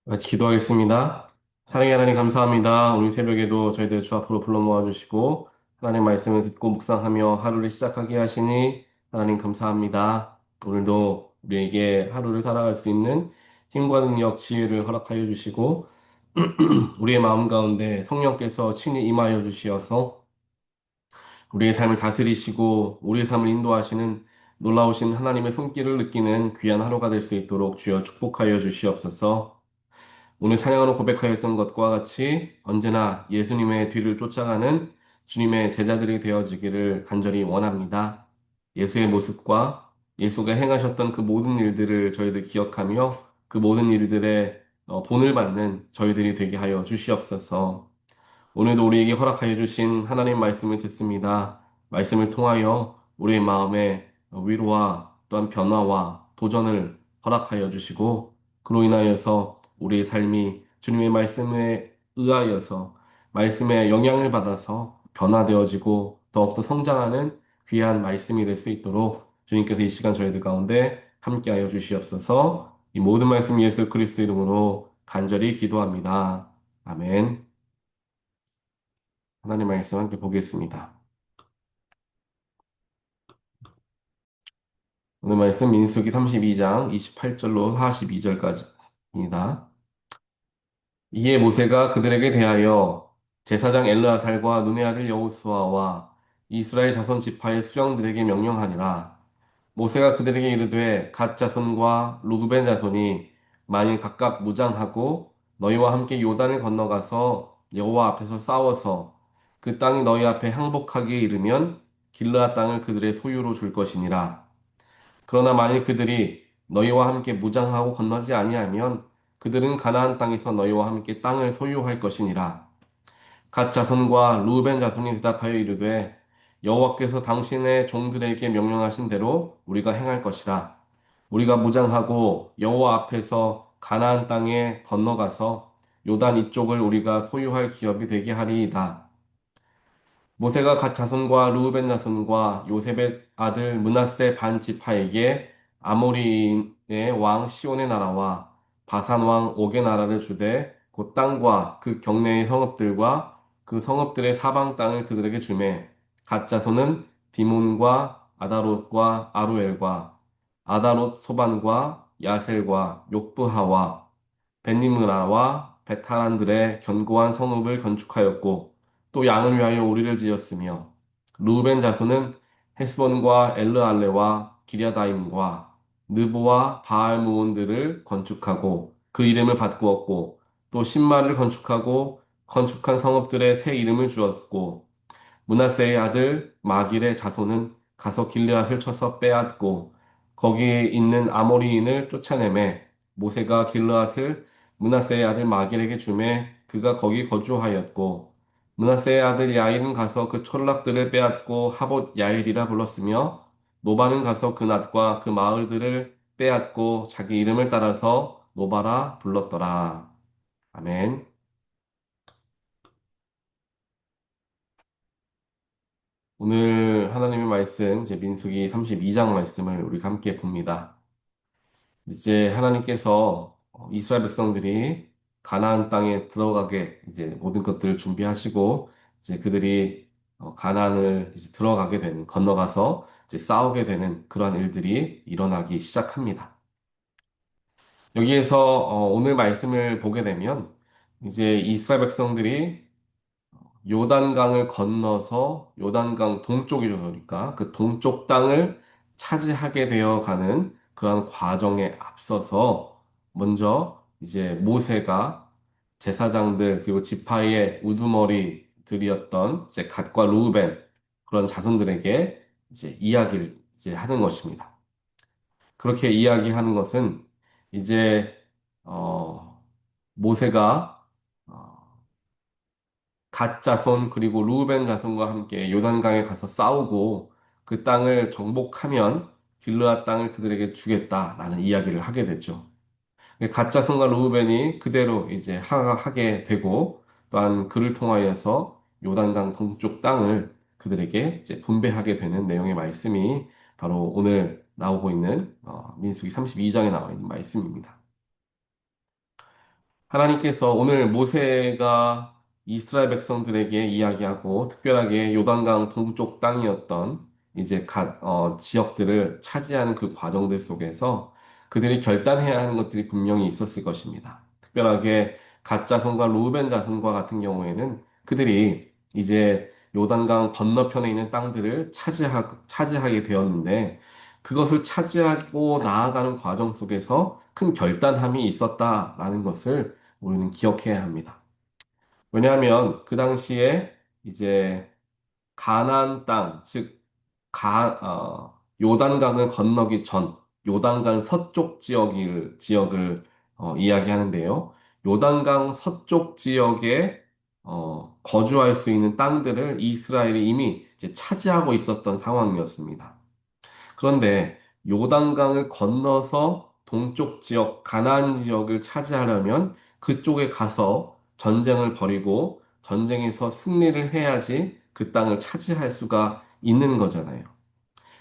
같이 기도하겠습니다. 사랑의 하나님 감사합니다. 오늘 새벽에도 저희들 주 앞으로 불러 모아주시고 하나님 말씀을 듣고 묵상하며 하루를 시작하게 하시니 하나님 감사합니다. 오늘도 우리에게 하루를 살아갈 수 있는 힘과 능력, 지혜를 허락하여 주시고 우리의 마음 가운데 성령께서 친히 임하여 주시어서 우리의 삶을 다스리시고 우리의 삶을 인도하시는 놀라우신 하나님의 손길을 느끼는 귀한 하루가 될 수 있도록 주여 축복하여 주시옵소서. 오늘 찬양으로 고백하였던 것과 같이 언제나 예수님의 뒤를 쫓아가는 주님의 제자들이 되어지기를 간절히 원합니다. 예수의 모습과 예수가 행하셨던 그 모든 일들을 저희들 기억하며 그 모든 일들의 본을 받는 저희들이 되게 하여 주시옵소서. 오늘도 우리에게 허락하여 주신 하나님 말씀을 듣습니다. 말씀을 통하여 우리의 마음에 위로와 또한 변화와 도전을 허락하여 주시고 그로 인하여서 우리의 삶이 주님의 말씀에 의하여서 말씀의 영향을 받아서 변화되어지고 더욱더 성장하는 귀한 말씀이 될 수 있도록 주님께서 이 시간 저희들 가운데 함께하여 주시옵소서. 이 모든 말씀 예수 그리스도 이름으로 간절히 기도합니다. 아멘. 하나님 말씀 함께 보겠습니다. 오늘 말씀 민수기 32장 28절로 42절까지입니다. 이에 모세가 그들에게 대하여 제사장 엘르아살과 눈의 아들 여호수아와 이스라엘 자손 지파의 수령들에게 명령하니라. 모세가 그들에게 이르되 갓 자손과 루브벤 자손이 만일 각각 무장하고 너희와 함께 요단을 건너가서 여호와 앞에서 싸워서 그 땅이 너희 앞에 항복하기에 이르면 길르앗 땅을 그들의 소유로 줄 것이니라. 그러나 만일 그들이 너희와 함께 무장하고 건너지 아니하면 그들은 가나안 땅에서 너희와 함께 땅을 소유할 것이니라. 갓 자손과 루벤 자손이 대답하여 이르되 여호와께서 당신의 종들에게 명령하신 대로 우리가 행할 것이라. 우리가 무장하고 여호와 앞에서 가나안 땅에 건너가서 요단 이쪽을 우리가 소유할 기업이 되게 하리이다. 모세가 갓 자손과 르우벤 자손과 요셉의 아들 므낫세 반 지파에게 아모리의 왕 시온의 나라와 바산 왕 옥의 나라를 주되 그 땅과 그 경내의 성읍들과 그 성읍들의 사방 땅을 그들에게 주매 갓 자손은 디몬과 아다롯과 아루엘과 아다롯 소반과 야셀과 욕브하와 벤니므라와 베타란들의 견고한 성읍을 건축하였고 또 양을 위하여 우리를 지었으며 루벤 자손은 헤스본과 엘르알레와 기랴다임과 느보와 바알무온들을 건축하고 그 이름을 바꾸었고 또 신말을 건축하고 건축한 성읍들의 새 이름을 주었고 므낫세의 아들 마길의 자손은 가서 길르앗을 쳐서 빼앗고 거기에 있는 아모리인을 쫓아내매 모세가 길르앗을 므낫세의 아들 마길에게 주매 그가 거기 거주하였고 므낫세의 아들 야일은 가서 그 촌락들을 빼앗고 하봇 야일이라 불렀으며 노바는 가서 그 낫과 그 마을들을 빼앗고 자기 이름을 따라서 노바라 불렀더라. 아멘. 오늘 하나님의 말씀, 제 민수기 32장 말씀을 우리가 함께 봅니다. 이제 하나님께서 이스라엘 백성들이 가나안 땅에 들어가게 이제 모든 것들을 준비하시고 이제 그들이 가나안을 이제 들어가게 되는, 건너가서 이제 싸우게 되는 그러한 일들이 일어나기 시작합니다. 여기에서 오늘 말씀을 보게 되면 이제 이스라엘 백성들이 요단강을 건너서 요단강 동쪽이죠. 그러니까 그 동쪽 땅을 차지하게 되어 가는 그런 과정에 앞서서 먼저 이제 모세가 제사장들 그리고 지파의 우두머리들이었던 이제 갓과 루벤 그런 자손들에게 이제 이야기를 이제 하는 것입니다. 그렇게 이야기하는 것은 이제 모세가 갓 자손 그리고 루벤 자손과 함께 요단강에 가서 싸우고 그 땅을 정복하면 길르앗 땅을 그들에게 주겠다라는 이야기를 하게 되죠. 갓 자손과 루벤이 그대로 이제 하게 되고 또한 그를 통하여서 요단강 동쪽 땅을 그들에게 이제 분배하게 되는 내용의 말씀이 바로 오늘 나오고 있는 민수기 32장에 나와 있는 말씀입니다. 하나님께서 오늘 모세가 이스라엘 백성들에게 이야기하고 특별하게 요단강 동쪽 땅이었던 이제 지역들을 차지하는 그 과정들 속에서 그들이 결단해야 하는 것들이 분명히 있었을 것입니다. 특별하게 갓 자손과 루벤 자손과 같은 경우에는 그들이 이제 요단강 건너편에 있는 땅들을 차지하게 되었는데 그것을 차지하고 나아가는 과정 속에서 큰 결단함이 있었다라는 것을 우리는 기억해야 합니다. 왜냐하면 그 당시에 이제 가나안 땅, 즉 요단강을 건너기 전 요단강 서쪽 지역을 이야기하는데요. 요단강 서쪽 지역에 거주할 수 있는 땅들을 이스라엘이 이미 이제 차지하고 있었던 상황이었습니다. 그런데 요단강을 건너서 동쪽 지역, 가나안 지역을 차지하려면 그쪽에 가서 전쟁을 벌이고 전쟁에서 승리를 해야지 그 땅을 차지할 수가 있는 거잖아요.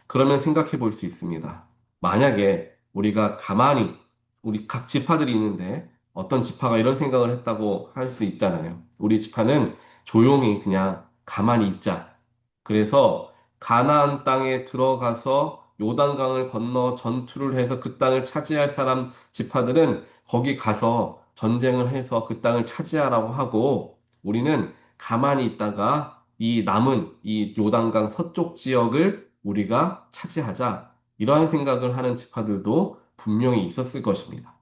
그러면 생각해 볼 수 있습니다. 만약에 우리가 가만히 우리 각 지파들이 있는데 어떤 지파가 이런 생각을 했다고 할 수 있잖아요. 우리 지파는 조용히 그냥 가만히 있자. 그래서 가나안 땅에 들어가서 요단강을 건너 전투를 해서 그 땅을 차지할 사람 지파들은 거기 가서 전쟁을 해서 그 땅을 차지하라고 하고 우리는 가만히 있다가 이 남은 이 요단강 서쪽 지역을 우리가 차지하자. 이러한 생각을 하는 지파들도 분명히 있었을 것입니다.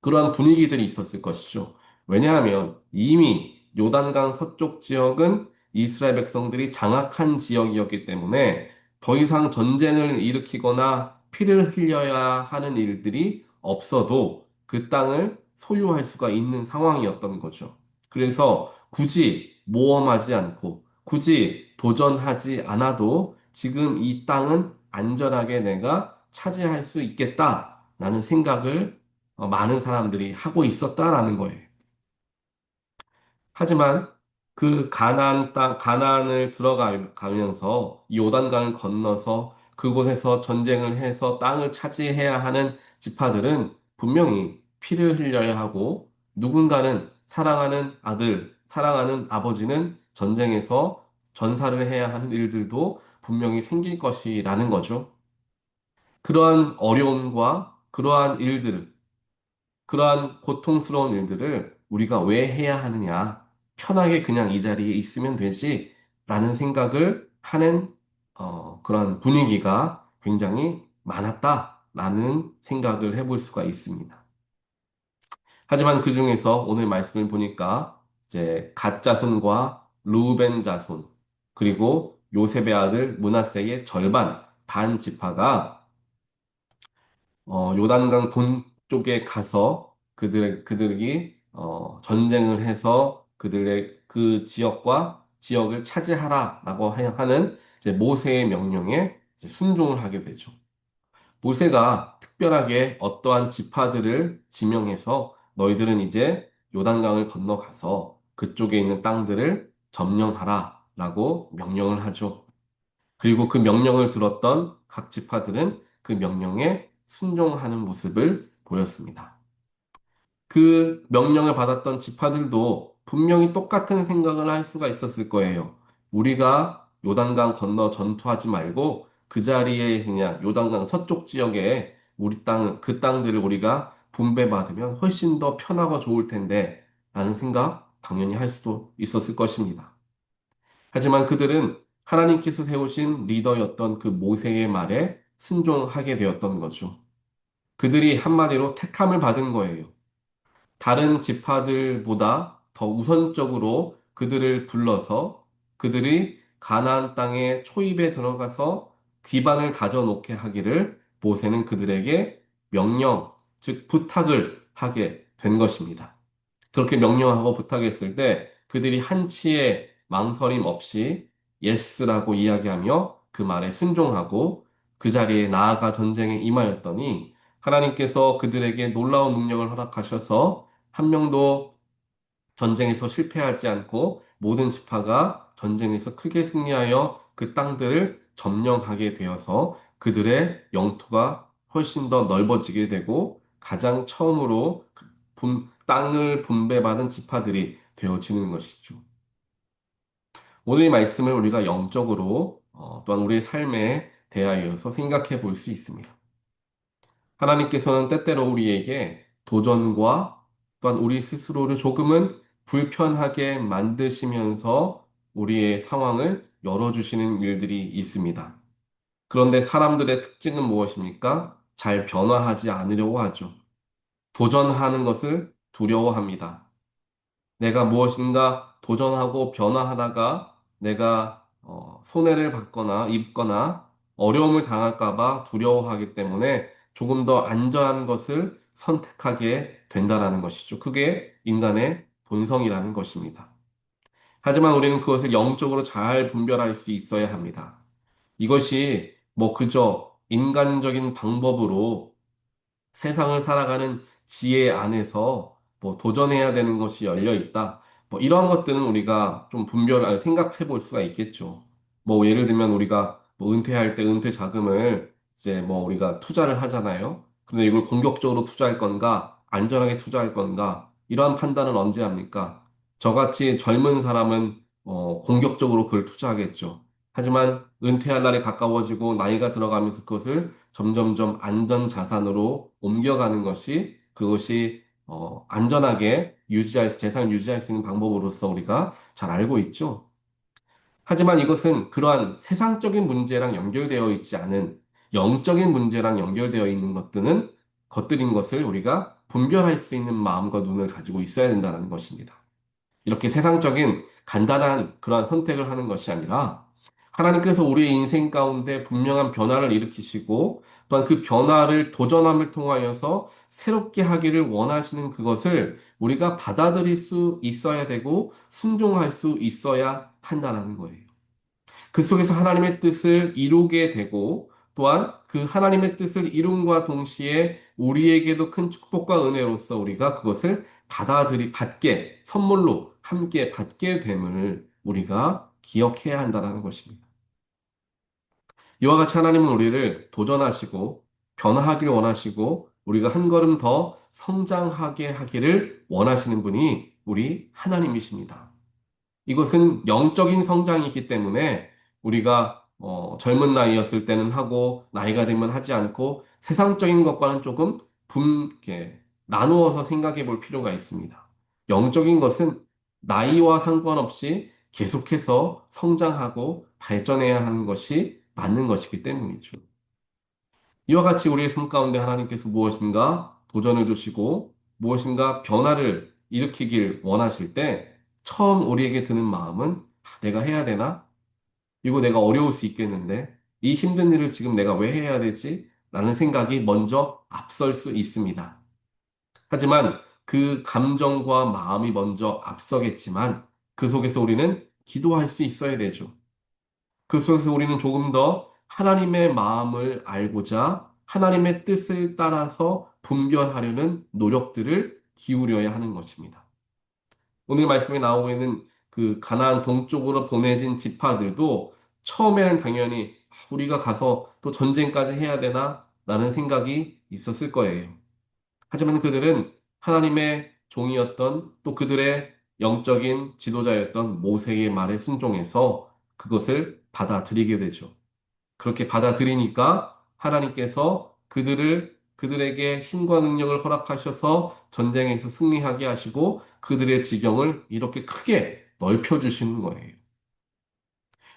그러한 분위기들이 있었을 것이죠. 왜냐하면 이미 요단강 서쪽 지역은 이스라엘 백성들이 장악한 지역이었기 때문에 더 이상 전쟁을 일으키거나 피를 흘려야 하는 일들이 없어도 그 땅을 소유할 수가 있는 상황이었던 거죠. 그래서 굳이 모험하지 않고 굳이 도전하지 않아도 지금 이 땅은 안전하게 내가 차지할 수 있겠다라는 생각을 많은 사람들이 하고 있었다라는 거예요. 하지만 그 가나안 땅, 가나안을 들어가면서 이 요단강을 건너서 그곳에서 전쟁을 해서 땅을 차지해야 하는 지파들은 분명히 피를 흘려야 하고 누군가는 사랑하는 아들, 사랑하는 아버지는 전쟁에서 전사를 해야 하는 일들도 분명히 생길 것이라는 거죠. 그러한 어려움과 그러한 일들을 그러한 고통스러운 일들을 우리가 왜 해야 하느냐? 편하게 그냥 이 자리에 있으면 되지? 라는 생각을 하는 그런 분위기가 굉장히 많았다라는 생각을 해볼 수가 있습니다. 하지만 그 중에서 오늘 말씀을 보니까 이제 갓 자손과 루벤 자손 그리고 요셉의 아들 므낫세의 절반 반 지파가 요단강 동쪽에 가서 그들이 전쟁을 해서 그들의 그 지역을 차지하라라고 하는 이제 모세의 명령에 이제 순종을 하게 되죠. 모세가 특별하게 어떠한 지파들을 지명해서 너희들은 이제 요단강을 건너가서 그쪽에 있는 땅들을 점령하라라고 명령을 하죠. 그리고 그 명령을 들었던 각 지파들은 그 명령에 순종하는 모습을 보였습니다. 그 명령을 받았던 지파들도 분명히 똑같은 생각을 할 수가 있었을 거예요. 우리가 요단강 건너 전투하지 말고 그 자리에 그냥 요단강 서쪽 지역에 그 땅들을 우리가 분배받으면 훨씬 더 편하고 좋을 텐데 라는 생각 당연히 할 수도 있었을 것입니다. 하지만 그들은 하나님께서 세우신 리더였던 그 모세의 말에 순종하게 되었던 거죠. 그들이 한마디로 택함을 받은 거예요. 다른 지파들보다 더 우선적으로 그들을 불러서 그들이 가나안 땅의 초입에 들어가서 기반을 다져놓게 하기를 모세는 그들에게 명령, 즉 부탁을 하게 된 것입니다. 그렇게 명령하고 부탁했을 때 그들이 한치의 망설임 없이 예스라고 이야기하며 그 말에 순종하고 그 자리에 나아가 전쟁에 임하였더니 하나님께서 그들에게 놀라운 능력을 허락하셔서 한 명도 전쟁에서 실패하지 않고 모든 지파가 전쟁에서 크게 승리하여 그 땅들을 점령하게 되어서 그들의 영토가 훨씬 더 넓어지게 되고 가장 처음으로 땅을 분배받은 지파들이 되어지는 것이죠. 오늘 이 말씀을 우리가 영적으로 또한 우리의 삶에 대하여서 생각해 볼 수 있습니다. 하나님께서는 때때로 우리에게 도전과 또한 우리 스스로를 조금은 불편하게 만드시면서 우리의 상황을 열어주시는 일들이 있습니다. 그런데 사람들의 특징은 무엇입니까? 잘 변화하지 않으려고 하죠. 도전하는 것을 두려워합니다. 내가 무엇인가 도전하고 변화하다가 내가 손해를 받거나 입거나 어려움을 당할까 봐 두려워하기 때문에 조금 더 안전한 것을 선택하게 된다라는 것이죠. 그게 인간의 본성이라는 것입니다. 하지만 우리는 그것을 영적으로 잘 분별할 수 있어야 합니다. 이것이 뭐 그저 인간적인 방법으로 세상을 살아가는 지혜 안에서 뭐 도전해야 되는 것이 열려 있다. 뭐 이러한 것들은 우리가 좀 아니, 생각해 볼 수가 있겠죠. 뭐 예를 들면 우리가 뭐 은퇴할 때 은퇴 자금을 이제 뭐 우리가 투자를 하잖아요. 근데 이걸 공격적으로 투자할 건가, 안전하게 투자할 건가, 이러한 판단은 언제 합니까? 저같이 젊은 사람은 공격적으로 그걸 투자하겠죠. 하지만 은퇴할 날이 가까워지고 나이가 들어가면서 그것을 점점점 안전 자산으로 옮겨가는 것이 그것이 안전하게 재산을 유지할 수 있는 방법으로서 우리가 잘 알고 있죠. 하지만 이것은 그러한 세상적인 문제랑 연결되어 있지 않은 영적인 문제랑 연결되어 있는 것들인 것을 우리가 분별할 수 있는 마음과 눈을 가지고 있어야 된다는 것입니다. 이렇게 세상적인 간단한 그러한 선택을 하는 것이 아니라 하나님께서 우리의 인생 가운데 분명한 변화를 일으키시고 또한 그 변화를 도전함을 통하여서 새롭게 하기를 원하시는 그것을 우리가 받아들일 수 있어야 되고 순종할 수 있어야 한다는 거예요. 그 속에서 하나님의 뜻을 이루게 되고 또한 그 하나님의 뜻을 이룬과 동시에 우리에게도 큰 축복과 은혜로서 우리가 그것을 받게, 선물로 함께 받게 됨을 우리가 기억해야 한다는 것입니다. 이와 같이 하나님은 우리를 도전하시고 변화하기를 원하시고 우리가 한 걸음 더 성장하게 하기를 원하시는 분이 우리 하나님이십니다. 이것은 영적인 성장이기 때문에 우리가 젊은 나이였을 때는 하고 나이가 되면 하지 않고 세상적인 것과는 조금 이렇게 나누어서 생각해 볼 필요가 있습니다. 영적인 것은 나이와 상관없이 계속해서 성장하고 발전해야 하는 것이 맞는 것이기 때문이죠. 이와 같이 우리의 삶 가운데 하나님께서 무엇인가 도전을 주시고 무엇인가 변화를 일으키길 원하실 때 처음 우리에게 드는 마음은 내가 해야 되나? 이거 내가 어려울 수 있겠는데 이 힘든 일을 지금 내가 왜 해야 되지? 라는 생각이 먼저 앞설 수 있습니다. 하지만 그 감정과 마음이 먼저 앞서겠지만 그 속에서 우리는 기도할 수 있어야 되죠. 그 속에서 우리는 조금 더 하나님의 마음을 알고자 하나님의 뜻을 따라서 분별하려는 노력들을 기울여야 하는 것입니다. 오늘 말씀에 나오고 있는 그 가나안 동쪽으로 보내진 지파들도 처음에는 당연히 우리가 가서 또 전쟁까지 해야 되나? 라는 생각이 있었을 거예요. 하지만 그들은 하나님의 종이었던 또 그들의 영적인 지도자였던 모세의 말에 순종해서 그것을 받아들이게 되죠. 그렇게 받아들이니까 하나님께서 그들에게 힘과 능력을 허락하셔서 전쟁에서 승리하게 하시고 그들의 지경을 이렇게 크게 넓혀주시는 거예요.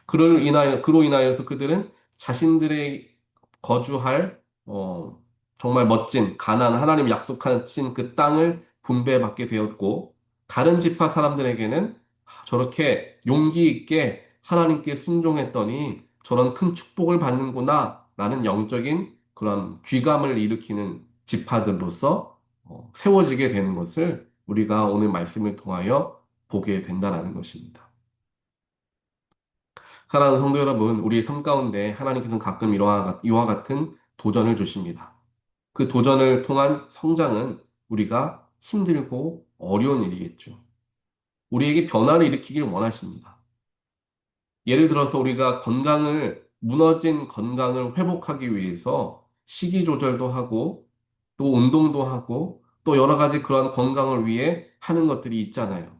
그로 인하여서 그들은 자신들의 거주할, 정말 멋진, 하나님 약속하신 그 땅을 분배받게 되었고, 다른 지파 사람들에게는 저렇게 용기 있게 하나님께 순종했더니 저런 큰 축복을 받는구나, 라는 영적인 그런 귀감을 일으키는 지파들로서 세워지게 되는 것을 우리가 오늘 말씀을 통하여 보게 된다는 것입니다. 사랑하는 성도 여러분, 우리의 삶 가운데 하나님께서는 가끔 이와 같은 도전을 주십니다. 그 도전을 통한 성장은 우리가 힘들고 어려운 일이겠죠. 우리에게 변화를 일으키길 원하십니다. 예를 들어서 우리가 무너진 건강을 회복하기 위해서 식이 조절도 하고, 또 운동도 하고, 또 여러 가지 그러한 건강을 위해 하는 것들이 있잖아요.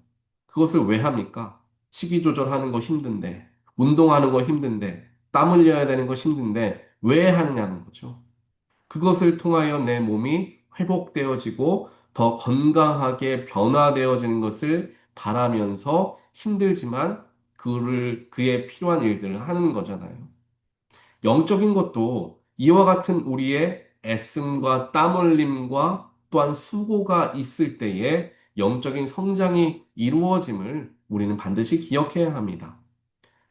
그것을 왜 합니까? 식이 조절하는 거 힘든데, 운동하는 거 힘든데, 땀 흘려야 되는 거 힘든데, 왜 하느냐는 거죠. 그것을 통하여 내 몸이 회복되어지고 더 건강하게 변화되어지는 것을 바라면서 힘들지만 그에 필요한 일들을 하는 거잖아요. 영적인 것도 이와 같은 우리의 애씀과 땀 흘림과 또한 수고가 있을 때에 영적인 성장이 이루어짐을 우리는 반드시 기억해야 합니다.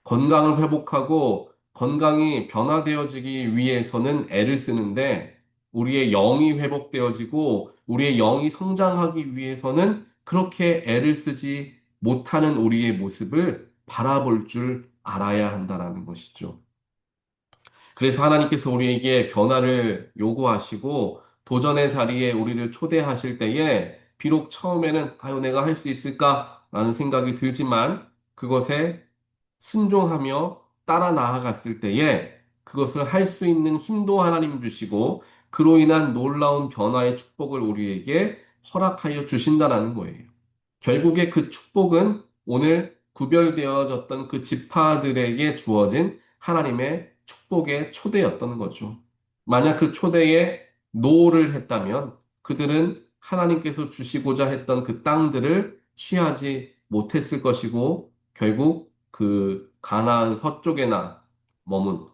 건강을 회복하고 건강이 변화되어지기 위해서는 애를 쓰는데 우리의 영이 회복되어지고 우리의 영이 성장하기 위해서는 그렇게 애를 쓰지 못하는 우리의 모습을 바라볼 줄 알아야 한다는 것이죠. 그래서 하나님께서 우리에게 변화를 요구하시고 도전의 자리에 우리를 초대하실 때에 비록 처음에는 아유 내가 할 수 있을까라는 생각이 들지만 그것에 순종하며 따라 나아갔을 때에 그것을 할 수 있는 힘도 하나님 주시고 그로 인한 놀라운 변화의 축복을 우리에게 허락하여 주신다라는 거예요. 결국에 그 축복은 오늘 구별되어졌던 그 지파들에게 주어진 하나님의 축복의 초대였던 거죠. 만약 그 초대에 노를 했다면 그들은 하나님께서 주시고자 했던 그 땅들을 취하지 못했을 것이고 결국 그 가나안 서쪽에나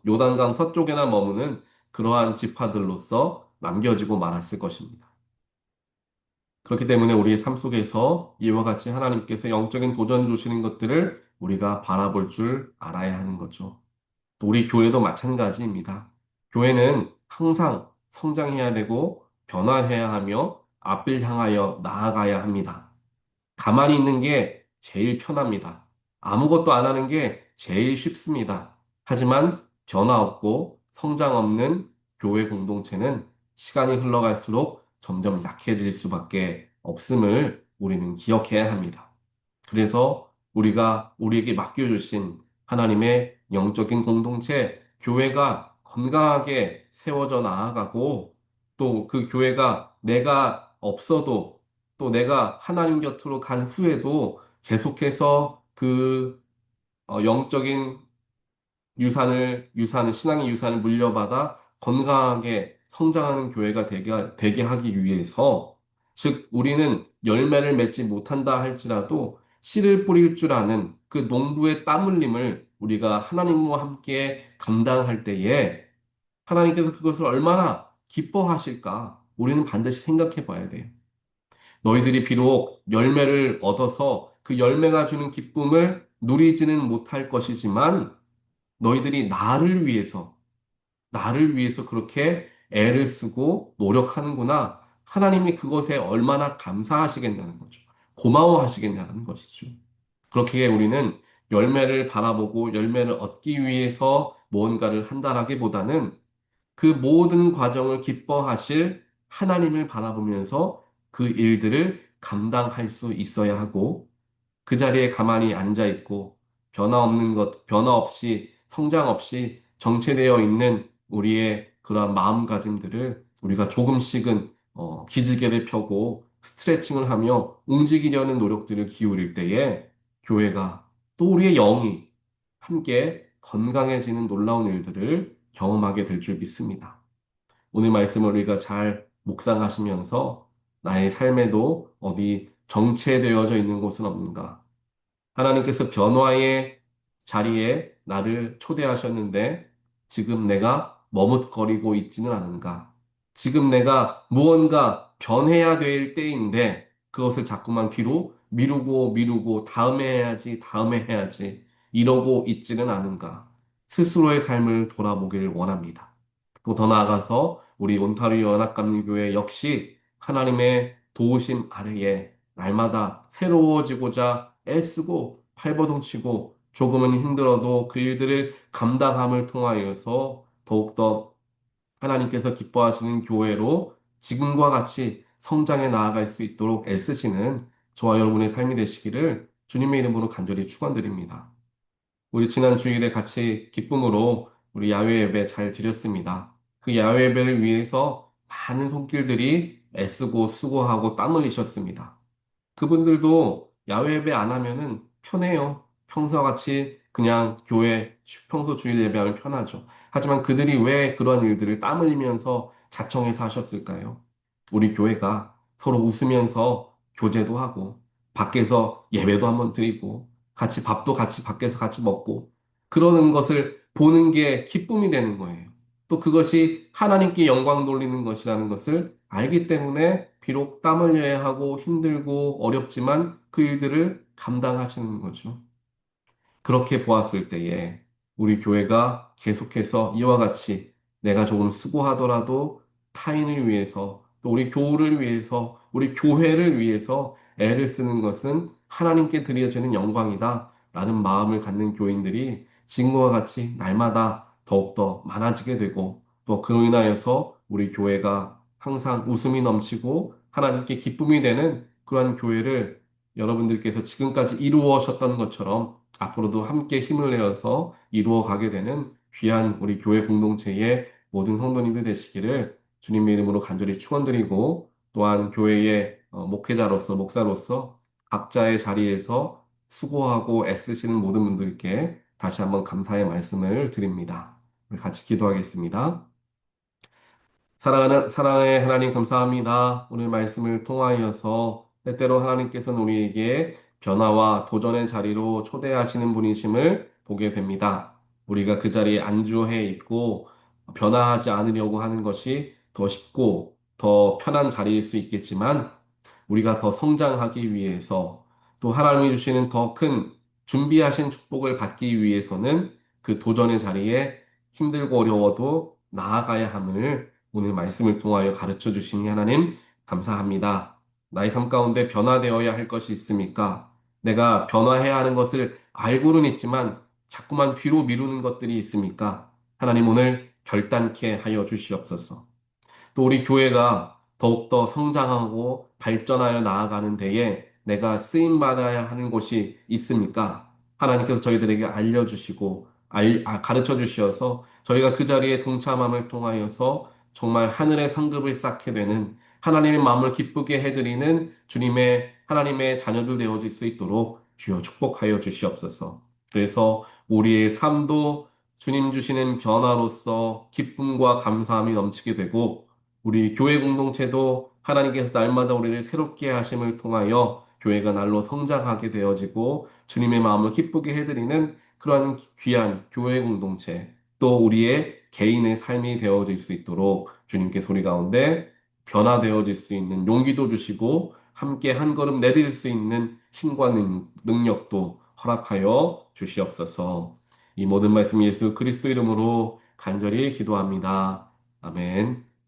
요단강 서쪽에나 머무는 그러한 지파들로서 남겨지고 말았을 것입니다. 그렇기 때문에 우리의 삶 속에서 이와 같이 하나님께서 영적인 도전 주시는 것들을 우리가 바라볼 줄 알아야 하는 거죠. 또 우리 교회도 마찬가지입니다. 교회는 항상 성장해야 되고 변화해야 하며 앞을 향하여 나아가야 합니다. 가만히 있는 게 제일 편합니다. 아무것도 안 하는 게 제일 쉽습니다. 하지만 변화 없고 성장 없는 교회 공동체는 시간이 흘러갈수록 점점 약해질 수밖에 없음을 우리는 기억해야 합니다. 그래서 우리가 우리에게 맡겨주신 하나님의 영적인 공동체, 교회가 건강하게 세워져 나아가고 또 그 교회가 내가 없어도 또 내가 하나님 곁으로 간 후에도 계속해서 그 영적인 신앙의 유산을 물려받아 건강하게 성장하는 교회가 되게 하기 위해서, 즉, 우리는 열매를 맺지 못한다 할지라도 씨를 뿌릴 줄 아는 그 농부의 땀 흘림을 우리가 하나님과 함께 감당할 때에 하나님께서 그것을 얼마나 기뻐하실까 우리는 반드시 생각해 봐야 돼요. 너희들이 비록 열매를 얻어서 그 열매가 주는 기쁨을 누리지는 못할 것이지만 너희들이 나를 위해서 그렇게 애를 쓰고 노력하는구나. 하나님이 그것에 얼마나 감사하시겠냐는 거죠. 고마워하시겠냐는 것이죠. 그렇게 우리는 열매를 바라보고 열매를 얻기 위해서 무언가를 한다라기보다는 그 모든 과정을 기뻐하실 하나님을 바라보면서 그 일들을 감당할 수 있어야 하고 그 자리에 가만히 앉아 있고 변화 없이 성장 없이 정체되어 있는 우리의 그러한 마음가짐들을 우리가 조금씩은 기지개를 펴고 스트레칭을 하며 움직이려는 노력들을 기울일 때에 교회가 또 우리의 영이 함께 건강해지는 놀라운 일들을 경험하게 될 줄 믿습니다. 오늘 말씀을 우리가 잘 묵상하시면서 나의 삶에도 어디 정체되어져 있는 곳은 없는가? 하나님께서 변화의 자리에 나를 초대하셨는데 지금 내가 머뭇거리고 있지는 않은가? 지금 내가 무언가 변해야 될 때인데 그것을 자꾸만 뒤로 미루고 다음에 해야지 이러고 있지는 않은가? 스스로의 삶을 돌아보길 원합니다. 또 더 나아가서 우리 온타리오 연합감리교회 역시 하나님의 도우심 아래에 날마다 새로워지고자 애쓰고 발버둥치고 조금은 힘들어도 그 일들을 감당함을 통하여서 더욱더 하나님께서 기뻐하시는 교회로 지금과 같이 성장해 나아갈 수 있도록 애쓰시는 저와 여러분의 삶이 되시기를 주님의 이름으로 간절히 축원드립니다. 우리 지난 주일에 같이 기쁨으로 우리 야외 예배 잘 드렸습니다. 그 야외 예배를 위해서 많은 손길들이 애쓰고 수고하고 땀 흘리셨습니다. 그분들도 야외 예배 안 하면은 편해요. 평소와 같이 그냥 교회 평소 주일 예배하면 편하죠. 하지만 그들이 왜 그런 일들을 땀 흘리면서 자청해서 하셨을까요? 우리 교회가 서로 웃으면서 교제도 하고 밖에서 예배도 한번 드리고 같이 밥도 같이 밖에서 같이 먹고 그러는 것을 보는 게 기쁨이 되는 거예요. 또 그것이 하나님께 영광 돌리는 것이라는 것을 알기 때문에 비록 땀 흘려야 하고 힘들고 어렵지만 그 일들을 감당하시는 거죠. 그렇게 보았을 때에 우리 교회가 계속해서 이와 같이 내가 조금 수고하더라도 타인을 위해서 또 우리 교우를 위해서 우리 교회를 위해서 애를 쓰는 것은 하나님께 드려지는 영광이다 라는 마음을 갖는 교인들이 지금과 같이 날마다 더욱더 많아지게 되고 또 그로 인하여서 우리 교회가 항상 웃음이 넘치고 하나님께 기쁨이 되는 그러한 교회를 여러분들께서 지금까지 이루어셨던 것처럼 앞으로도 함께 힘을 내어서 이루어 가게 되는 귀한 우리 교회 공동체의 모든 성도님들 되시기를 주님의 이름으로 간절히 축원드리고 또한 교회의 목회자로서 목사로서 각자의 자리에서 수고하고 애쓰시는 모든 분들께 다시 한번 감사의 말씀을 드립니다. 우리 같이 기도하겠습니다. 사랑의 하나님 감사합니다. 오늘 말씀을 통하여서 때때로 하나님께서는 우리에게 변화와 도전의 자리로 초대하시는 분이심을 보게 됩니다. 우리가 그 자리에 안주해 있고 변화하지 않으려고 하는 것이 더 쉽고 더 편한 자리일 수 있겠지만 우리가 더 성장하기 위해서 또 하나님이 주시는 더 큰 준비하신 축복을 받기 위해서는 그 도전의 자리에 힘들고 어려워도 나아가야 함을 오늘 말씀을 통하여 가르쳐 주시니 하나님 감사합니다. 나의 삶 가운데 변화되어야 할 것이 있습니까? 내가 변화해야 하는 것을 알고는 있지만 자꾸만 뒤로 미루는 것들이 있습니까? 하나님 오늘 결단케 하여 주시옵소서. 또 우리 교회가 더욱더 성장하고 발전하여 나아가는 데에 내가 쓰임받아야 하는 곳이 있습니까? 하나님께서 저희들에게 알려주시고 가르쳐 주시어서 저희가 그 자리에 동참함을 통하여서 정말 하늘의 상급을 쌓게 되는 하나님의 마음을 기쁘게 해드리는 하나님의 자녀들 되어질 수 있도록 주여 축복하여 주시옵소서. 그래서 우리의 삶도 주님 주시는 변화로서 기쁨과 감사함이 넘치게 되고 우리 교회 공동체도 하나님께서 날마다 우리를 새롭게 하심을 통하여 교회가 날로 성장하게 되어지고 주님의 마음을 기쁘게 해드리는 그러한 귀한 교회 공동체 또 우리의 개인의 삶이 되어질 수 있도록 주님께 소리 가운데 변화되어질 수 있는 용기도 주시고 함께 한 걸음 내딜 수 있는 힘과 능력도 허락하여 주시옵소서. 이 모든 말씀 예수 그리스도 이름으로 간절히 기도합니다. 아멘.